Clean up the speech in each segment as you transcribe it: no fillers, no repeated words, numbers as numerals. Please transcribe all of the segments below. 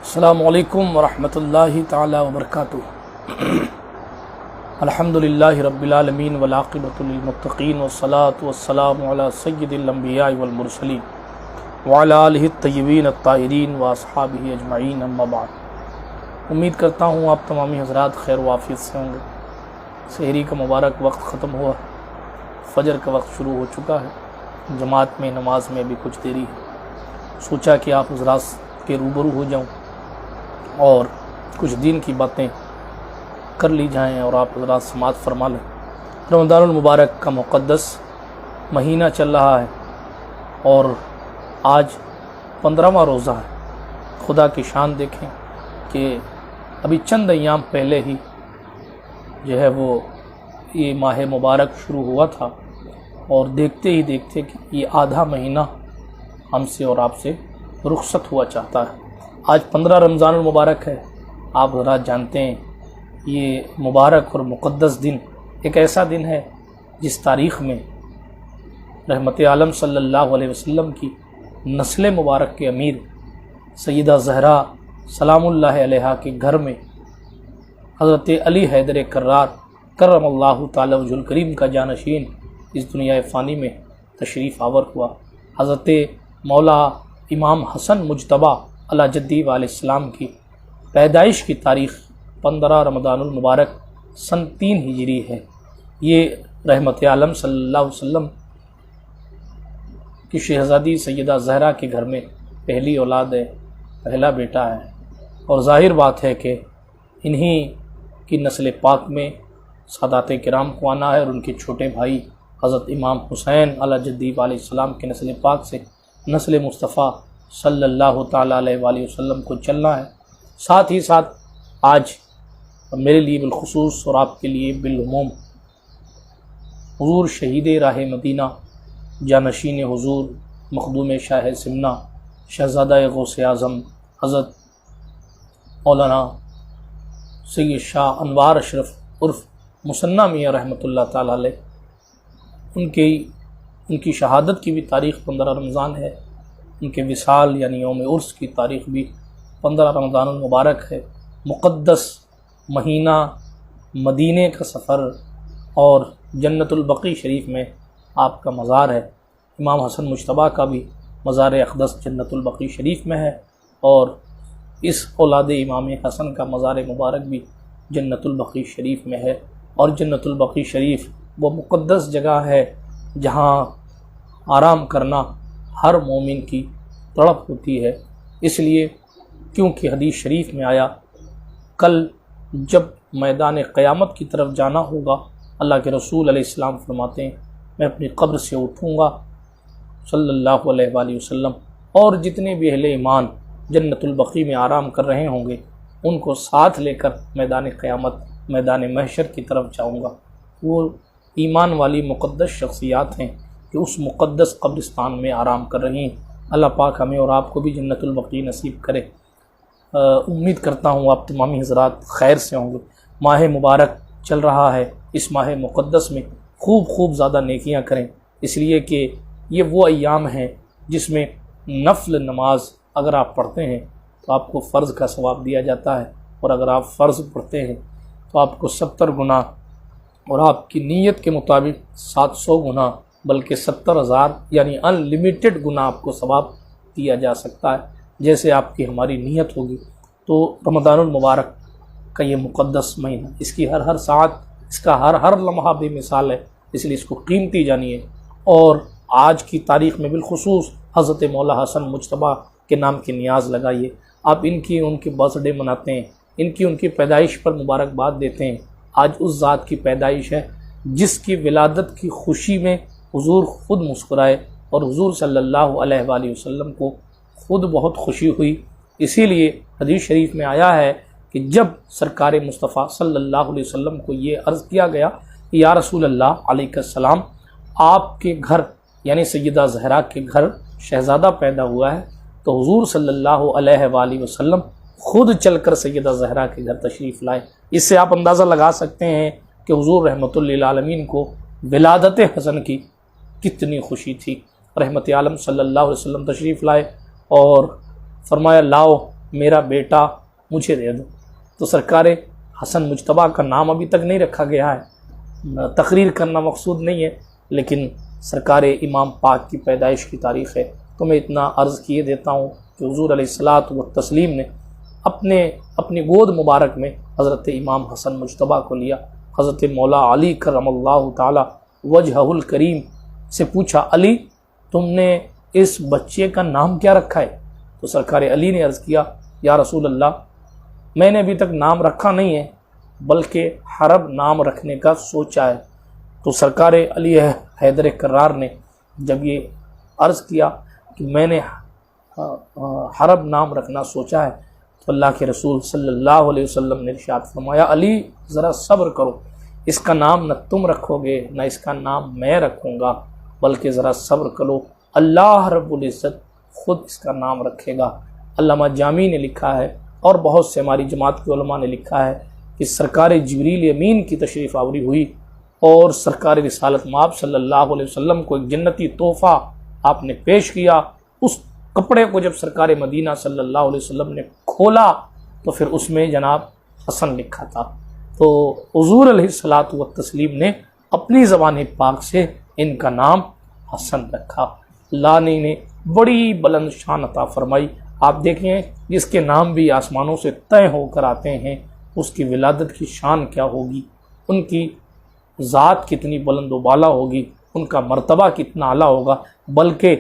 السلام علیکم ورحمۃ اللہ تعالی وبرکاتہ۔ الحمدللہ رب العالمین والعاقبۃ للمتقین والصلاۃ والسلام علی سید الانبیاء والمرسلین وعلی آلہ الطیبین الطاہرین واصحابہ اجمعین، اما بعد۔ امید کرتا ہوں آپ تمامی حضرات خیر و عافیت سے ہوں گے۔ سحری کا مبارک وقت ختم ہوا، فجر کا وقت شروع ہو چکا ہے، جماعت میں نماز میں بھی کچھ دیری ہے۔ سوچا کہ آپ حضرات کے روبرو ہو جاؤں اور کچھ دین کی باتیں کر لی جائیں اور آپ حضرات سماعت فرما لیں۔ رمضان المبارک کا مقدس مہینہ چل رہا ہے اور آج 15واں روزہ ہے۔ خدا کی شان دیکھیں کہ ابھی چند ایام پہلے ہی جو ہے وہ یہ ماہ مبارک شروع ہوا تھا اور دیکھتے ہی دیکھتے کہ یہ آدھا مہینہ ہم سے اور آپ سے رخصت ہوا چاہتا ہے۔ آج 15 رمضان المبارک ہے۔ آپ حضرات جانتے ہیں یہ مبارک اور مقدس دن ایک ایسا دن ہے جس تاریخ میں رحمت عالم صلی اللہ علیہ وسلم کی نسل مبارک کے امیر سیدہ زہرا سلام اللہ علیہا کے گھر میں حضرت علی حیدر کرار کرم اللہ تعالی وجہ الکریم کا جانشین اس دنیا فانی میں تشریف آور ہوا۔ حضرت مولا امام حسن مجتبیٰ علی جدی علیہ السلام کی پیدائش کی تاریخ 15 رمضان المبارک سن 3 ہجری ہے۔ یہ رحمت عالم صلی اللہ علیہ وسلم کی شہزادی سیدہ زہرا کے گھر میں پہلی اولاد ہے، پہلا بیٹا ہے، اور ظاہر بات ہے کہ انہی کی نسل پاک میں سادات کرام کو آنا ہے اور ان کے چھوٹے بھائی حضرت امام حسین علی جدی علیہ السلام کے نسل پاک سے نسل مصطفیٰ صلی اللہ تعالیٰ علیہ وآلہ وسلم کو چلنا ہے۔ ساتھ ہی ساتھ آج میرے لیے بالخصوص اور آپ کے لیے بالعموم حضور شہید راہ مدینہ جانشین حضور مخدوم شاہ سمنہ شہزادہ غوث اعظم حضرت مولانا سید شاہ انوار اشرف عرف مصنع میاں رحمۃ اللہ تعالیٰ علیہ ان کی شہادت کی بھی تاریخ 15 رمضان ہے۔ ان کے وصال یعنی یوم عرس کی تاریخ بھی 15 رمضان المبارک ہے۔ مقدس مہینہ، مدینے کا سفر اور جنت البقیع شریف میں آپ کا مزار ہے۔ امام حسن مجتبیٰ کا بھی مزار اقدس جنت البقیع شریف میں ہے اور اس اولاد امام حسن کا مزار مبارک بھی جنت البقیع شریف میں ہے۔ اور جنت البقیع شریف وہ مقدس جگہ ہے جہاں آرام کرنا ہر مومن کی تڑپ ہوتی ہے، اس لیے کیونکہ حدیث شریف میں آیا کل جب میدان قیامت کی طرف جانا ہوگا، اللہ کے رسول علیہ السلام فرماتے ہیں میں اپنی قبر سے اٹھوں گا صلی اللہ علیہ وآلہ وسلم، اور جتنے بھی اہل ایمان جنت البقیع میں آرام کر رہے ہوں گے ان کو ساتھ لے کر میدان قیامت میدان محشر کی طرف جاؤں گا۔ وہ ایمان والی مقدس شخصیات ہیں کہ اس مقدس قبرستان میں آرام کر رہی ہیں۔ اللہ پاک ہمیں اور آپ کو بھی جنت البقیع نصیب کرے۔ امید کرتا ہوں آپ تمامی حضرات خیر سے ہوں گے۔ ماہ مبارک چل رہا ہے، اس ماہ مقدس میں خوب زیادہ نیکیاں کریں، اس لیے کہ یہ وہ ایام ہیں جس میں نفل نماز اگر آپ پڑھتے ہیں تو آپ کو فرض کا ثواب دیا جاتا ہے، اور اگر آپ فرض پڑھتے ہیں تو آپ کو 70 گنا اور آپ کی نیت کے مطابق 700 گنا بلکہ 70,000 یعنی ان لمیٹڈ گنا آپ کو ثواب دیا جا سکتا ہے، جیسے آپ کی ہماری نیت ہوگی۔ تو رمضان المبارک کا یہ مقدس مہینہ، اس کی ہر ساعت، اس کا ہر لمحہ بے مثال ہے، اس لیے اس کو قیمتی جانیے۔ اور آج کی تاریخ میں بالخصوص حضرت مولا حسن مجتبیٰ کے نام کی نیاز لگائیے۔ آپ ان کی برتھ ڈے مناتے ہیں، ان کی پیدائش پر مبارکباد دیتے ہیں۔ آج اس ذات کی پیدائش ہے جس کی ولادت کی خوشی میں حضور خود مسکرائے اور حضور صلی اللہ علیہ وآلہ وسلم کو خود بہت خوشی ہوئی۔ اسی لیے حدیث شریف میں آیا ہے کہ جب سرکار مصطفیٰ صلی اللہ علیہ وسلم کو یہ عرض کیا گیا کہ یا رسول اللہ علیہ السلام، آپ کے گھر یعنی سیدہ زہرا کے گھر شہزادہ پیدا ہوا ہے، تو حضور صلی اللہ علیہ وآلہ وسلم خود چل کر سیدہ زہرا کے گھر تشریف لائے۔ اس سے آپ اندازہ لگا سکتے ہیں کہ حضور رحمۃ للعالمین کو ولادت حسن کی کتنی خوشی تھی۔ رحمت عالم صلی اللہ علیہ وسلم تشریف لائے اور فرمایا لاؤ میرا بیٹا مجھے دے دو۔ تو سرکار حسن مجتبیٰ کا نام ابھی تک نہیں رکھا گیا ہے، تقریر کرنا مقصود نہیں ہے، لیکن سرکار امام پاک کی پیدائش کی تاریخ ہے۔ تو میں اتنا عرض کیے دیتا ہوں کہ حضور علیہ الصلاۃ والتسلیم نے اپنی گود مبارک میں حضرت امام حسن مجتبیٰ کو لیا۔ حضرت مولا علی کرم اللہ تعالی وجہہ الکریم سے پوچھا، علی تم نے اس بچے کا نام کیا رکھا ہے؟ تو سرکار علی نے عرض کیا، یا رسول اللہ میں نے ابھی تک نام رکھا نہیں ہے، بلکہ حرب نام رکھنے کا سوچا ہے۔ تو سرکار علی حیدر کرار نے جب یہ عرض کیا کہ میں نے حرب نام رکھنا سوچا ہے، تو اللہ کے رسول صلی اللہ علیہ وسلم نے ارشاد فرمایا، علی ذرا صبر کرو، اس کا نام نہ تم رکھو گے نہ اس کا نام میں رکھوں گا، بلکہ ذرا صبر کرو، اللہ رب العزت خود اس کا نام رکھے گا۔ علامہ جامی نے لکھا ہے اور بہت سے ہماری جماعت کے علماء نے لکھا ہے کہ سرکار جبریل امین کی تشریف آوری ہوئی اور سرکار رسالت مآب صلی اللہ علیہ وسلم کو ایک جنتی تحفہ آپ نے پیش کیا۔ اس کپڑے کو جب سرکار مدینہ صلی اللہ علیہ وسلم نے کھولا تو پھر اس میں جناب حسن لکھا تھا۔ تو حضور علیہ الصلاۃ والتسلیم نے اپنی زبان پاک سے ان کا نام حسن رکھا۔ اللہ نے انہیں بڑی بلند شان عطا فرمائی۔ آپ دیکھیں جس کے نام بھی آسمانوں سے طے ہو کر آتے ہیں، اس کی ولادت کی شان کیا ہوگی، ان کی ذات کتنی بلند و بالا ہوگی، ان کا مرتبہ کتنا اعلیٰ ہوگا، بلکہ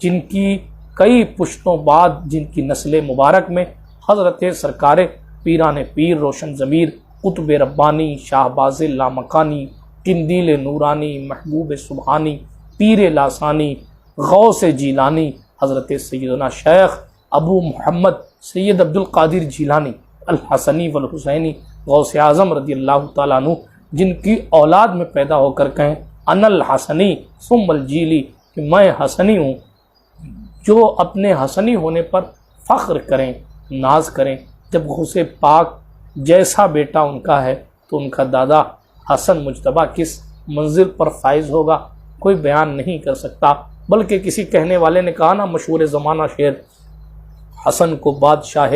جن کی کئی پشتوں بعد جن کی نسل مبارک میں حضرت سرکار پیران پیر روشن ضمیر قطب ربانی شاہباز لامکانی قندیل نورانی محبوب سبحانی پیر لاسانی غوث جیلانی حضرت سیدنا شیخ ابو محمد سید عبد القادر جیلانی الحسنی والحسینی غوث اعظم رضی اللہ تعالیٰ عنہ، جن کی اولاد میں پیدا ہو کر کہیں انا الحسنی ثم الجیلی، کہ میں حسنی ہوں، جو اپنے حسنی ہونے پر فخر کریں ناز کریں۔ جب غوث پاک جیسا بیٹا ان کا ہے تو ان کا دادا حسن مجتبیٰ کس منزل پر فائز ہوگا کوئی بیان نہیں کر سکتا، بلکہ کسی کہنے والے نے کہا نا مشہور زمانہ شعر، حسن کو بادشاہ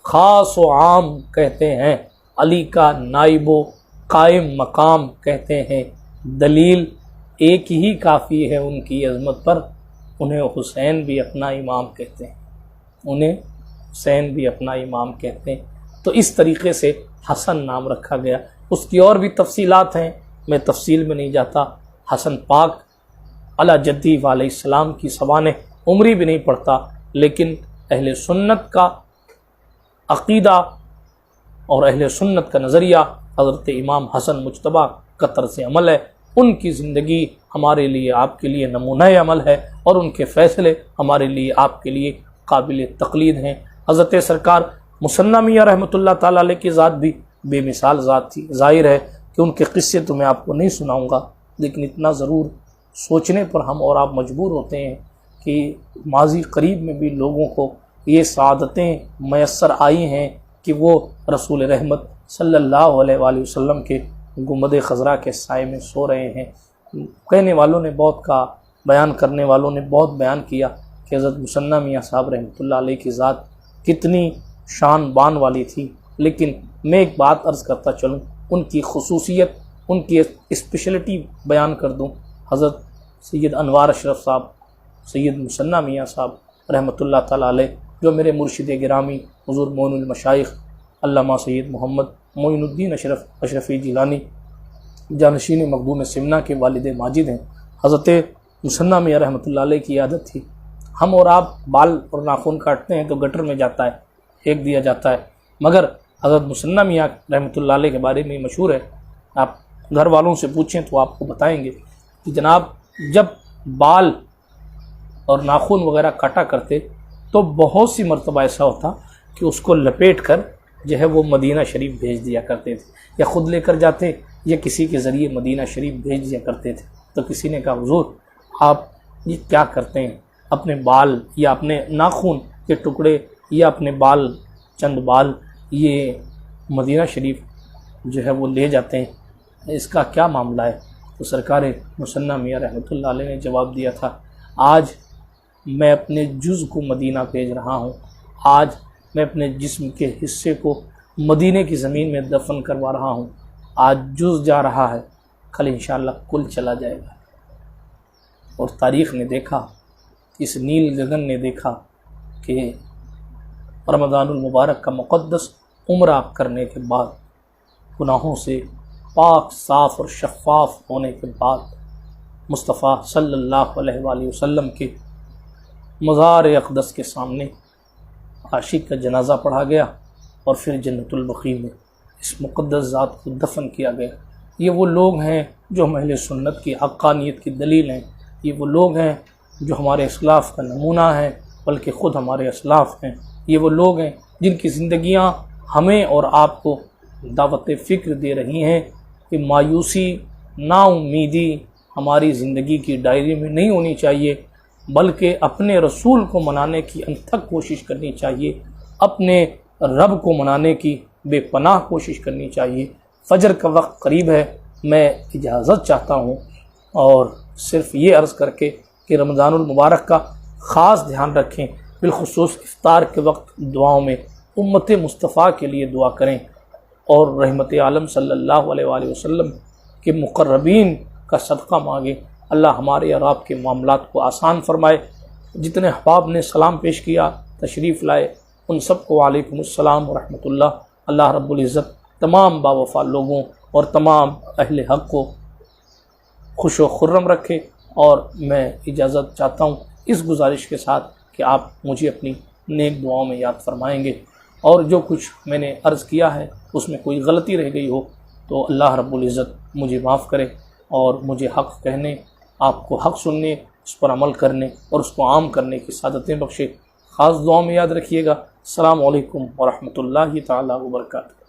خاص و عام کہتے ہیں، علی کا نائب و قائم مقام کہتے ہیں، دلیل ایک ہی کافی ہے ان کی عظمت پر، انہیں حسین بھی اپنا امام کہتے ہیں، انہیں حسین بھی اپنا امام کہتے ہیں۔ تو اس طریقے سے حسن نام رکھا گیا۔ اس کی اور بھی تفصیلات ہیں، میں تفصیل میں نہیں جاتا۔ حسن پاک علی جدی علیہ السلام کی سوانح عمری بھی نہیں پڑھتا، لیکن اہل سنت کا عقیدہ اور اہل سنت کا نظریہ حضرت امام حسن مجتبیٰ کا طرز عمل ہے۔ ان کی زندگی ہمارے لیے آپ کے لیے نمونہ عمل ہے اور ان کے فیصلے ہمارے لیے آپ کے لیے قابل تقلید ہیں۔ حضرت سرکار مصنع میاں رحمۃ اللہ تعالیٰ علیہ کی ذات بھی بے مثال ذات تھی۔ ظاہر ہے کہ ان کے قصے تو میں آپ کو نہیں سناؤں گا، لیکن اتنا ضرور سوچنے پر ہم اور آپ مجبور ہوتے ہیں کہ ماضی قریب میں بھی لوگوں کو یہ سعادتیں میسر آئی ہیں کہ وہ رسول رحمت صلی اللہ علیہ وآلہ وسلم کے گنبد خضرا کے سائے میں سو رہے ہیں۔ کہنے والوں نے بہت کہا، بیان کرنے والوں نے بہت بیان کیا کہ حضرت مصنع میاں صاحب رحمۃ اللہ علیہ کی ذات کتنی شان بان والی تھی، لیکن میں ایک بات عرض کرتا چلوں، ان کی خصوصیت، ان کی اسپیشلٹی بیان کر دوں۔ حضرت سید انوار اشرف صاحب، سید مصنع میاں صاحب رحمۃ اللہ تعالیٰ علیہ، جو میرے مرشد گرامی حضور معین المشائخ علامہ سید محمد معین الدین اشرفی جیلانی جانشین مخدوم سمنا کے والد ماجد ہیں۔ حضرت مصنع میاں رحمۃ اللہ علیہ کی عادت تھی، ہم اور آپ بال اور ناخن کاٹتے ہیں تو گٹر میں جاتا ہے، پھینک دیا جاتا ہے، مگر حضرت مصنع میاں رحمۃ اللہ علیہ کے بارے میں مشہور ہے، آپ گھر والوں سے پوچھیں تو آپ کو بتائیں گے کہ جناب جب بال اور ناخن وغیرہ کاٹا کرتے تو بہت سی مرتبہ ایسا ہوتا کہ اس کو لپیٹ کر جو ہے وہ مدینہ شریف بھیج دیا کرتے تھے، یا خود لے کر جاتے یا کسی کے ذریعے مدینہ شریف بھیج دیا کرتے تھے۔ تو کسی نے کہا حضور آپ یہ کیا کرتے ہیں، اپنے بال یا اپنے ناخن کے ٹکڑے یا اپنے بال چند بال یہ مدینہ شریف جو ہے وہ لے جاتے ہیں، اس کا کیا معاملہ ہے؟ تو سرکار مصنع میاں رحمۃ اللہ علیہ نے جواب دیا تھا، آج میں اپنے جز کو مدینہ بھیج رہا ہوں، آج میں اپنے جسم کے حصے کو مدینے کی زمین میں دفن کروا رہا ہوں۔ آج جز جا رہا ہے، کل انشاءاللہ کل چلا جائے گا۔ اور تاریخ نے دیکھا، اس نیل گگن نے دیکھا کہ رمضان المبارک کا مقدس عمرہ کرنے کے بعد، گناہوں سے پاک صاف اور شفاف ہونے کے بعد، مصطفیٰ صلی اللہ علیہ وآلہ وسلم کے مزار اقدس کے سامنے عاشق کا جنازہ پڑھا گیا اور پھر جنت البقیع میں اس مقدس ذات کو دفن کیا گیا۔ یہ وہ لوگ ہیں جو ہم اہل سنت کی حقانیت کی دلیل ہیں، یہ وہ لوگ ہیں جو ہمارے اسلاف کا نمونہ ہیں، بلکہ خود ہمارے اسلاف ہیں۔ یہ وہ لوگ ہیں جن کی زندگیاں ہمیں اور آپ کو دعوت فکر دے رہی ہیں کہ مایوسی، نا امیدی ہماری زندگی کی ڈائری میں نہیں ہونی چاہیے، بلکہ اپنے رسول کو منانے کی انتھک کوشش کرنی چاہیے، اپنے رب کو منانے کی بے پناہ کوشش کرنی چاہیے۔ فجر کا وقت قریب ہے، میں اجازت چاہتا ہوں اور صرف یہ عرض کر کے کہ رمضان المبارک کا خاص دھیان رکھیں، بالخصوص افطار کے وقت دعاؤں میں امت مصطفیٰ کے لیے دعا کریں اور رحمت عالم صلی اللہ علیہ وآلہ وسلم کے مقربین کا صدقہ مانگیں۔ اللہ ہمارے اور آپ کے معاملات کو آسان فرمائے۔ جتنے احباب نے سلام پیش کیا، تشریف لائے، ان سب کو وعلیکم السلام ورحمۃ اللہ۔ اللہ رب العزت تمام باوفا لوگوں اور تمام اہل حق کو خوش و خرم رکھے، اور میں اجازت چاہتا ہوں اس گزارش کے ساتھ کہ آپ مجھے اپنی نیک دعاؤں میں یاد فرمائیں گے، اور جو کچھ میں نے عرض کیا ہے اس میں کوئی غلطی رہ گئی ہو تو اللہ رب العزت مجھے معاف کرے اور مجھے حق کہنے، آپ کو حق سننے، اس پر عمل کرنے اور اس کو عام کرنے کی سعادتیں بخشے۔ خاص دعاؤں میں یاد رکھیے گا۔ السلام علیکم ورحمۃ اللہ تعالیٰ وبرکاتہ۔